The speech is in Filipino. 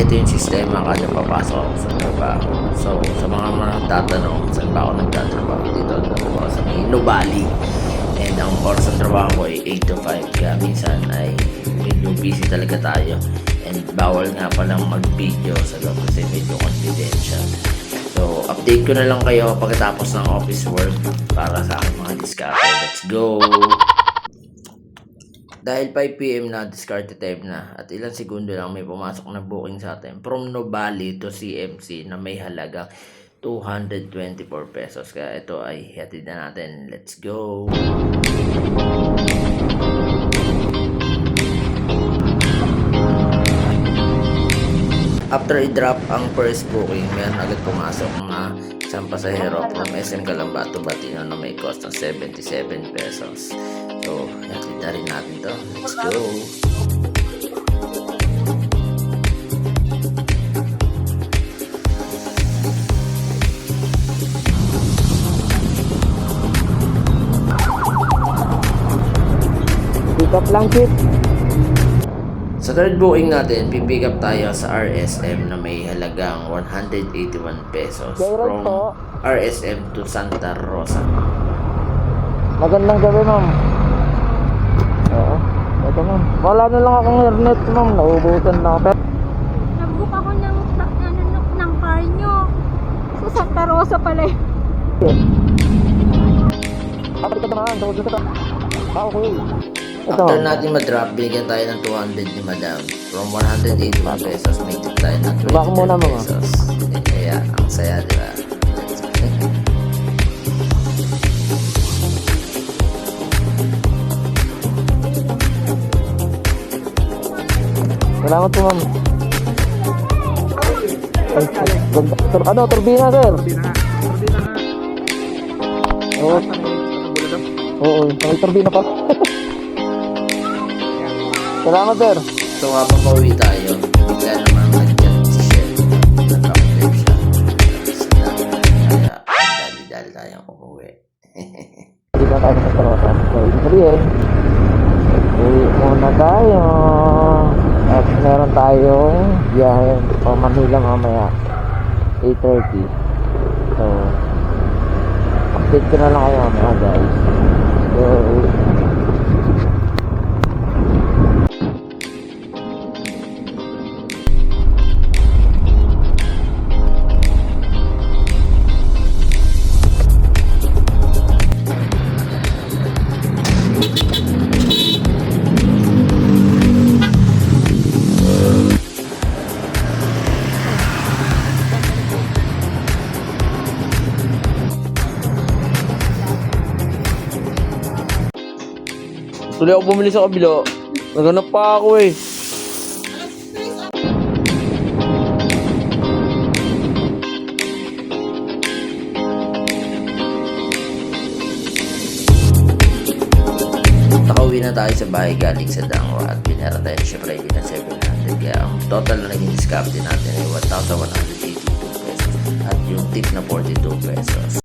ito yung sistema kada papasok ako sa trabaho. So, sa mga tatanong, saan ba ako nagtatrabaho? Dito ako sa may Nubali. And ang oras ng trabaho ko ay 8 to 5. Kaya minsan ay medyo busy talaga tayo. And bawal nga palang mag-video sa loob kasi medyo confidential. So, update ko na lang kayo pagkatapos ng office work para sa aking mga diskarte. Let's go! Dahil 5 PM na, discarte time na at ilang segundo lang may pumasok na booking sa atin from Nubali to CMC na may halagang 224 pesos. Kaya ito ay hatid na natin. Let's go! After i-drop ang first booking, meron agad pumasok na isang pasahero from SM Calamba to Batino na may cost ng 77 pesos. So, hatid na rin natin to. Let's go! Pick up lang, Chip. Sa third booking natin, pipick up tayo sa RSM na may halagang 181 pesos from RSM to Santa Rosa. Magandang gabi, ma'am. Oo. Ito, ma'am. Wala na lang akong hairnet, ma'am. Naubusan na ako. Nag-book ako ng car nyo. Sa Santa Rosa pala eh. Baliktad naman. Tawag ka. Okay. Ito. After natin ma-drop, binigyan tayo ng 200 ni Madam. From 181 pesos, may tip tayo ng Baka muna, 20 mga. pesos. Kaya, ang saya, di ba? Salamat po, ma'am. Ano, turbina, sir? Oo. Oo, may turbina pa. Salamat, sir. So, habang pauwi tayo, bigla naman nag-chat si Chef. Nag-update siya. Kaya, dali-dali tayong umuwi. Hindi na tayo sa Rosa. So, ibig sabihin, uwi muna tayo. At meron tayong biyahe pa Manila mamaya 8:30. So update ko na lang kayo mamaya, guys. So tuloy ako bumili sa kabila. Naghanap pa ako eh. Nakauwi na tayo sa bahay galing sa Dangwa at binara tayo syempre hindi na 700. Kaya ang total na naging discount natin ay 1,182 pesos at yung tip na 42 pesos.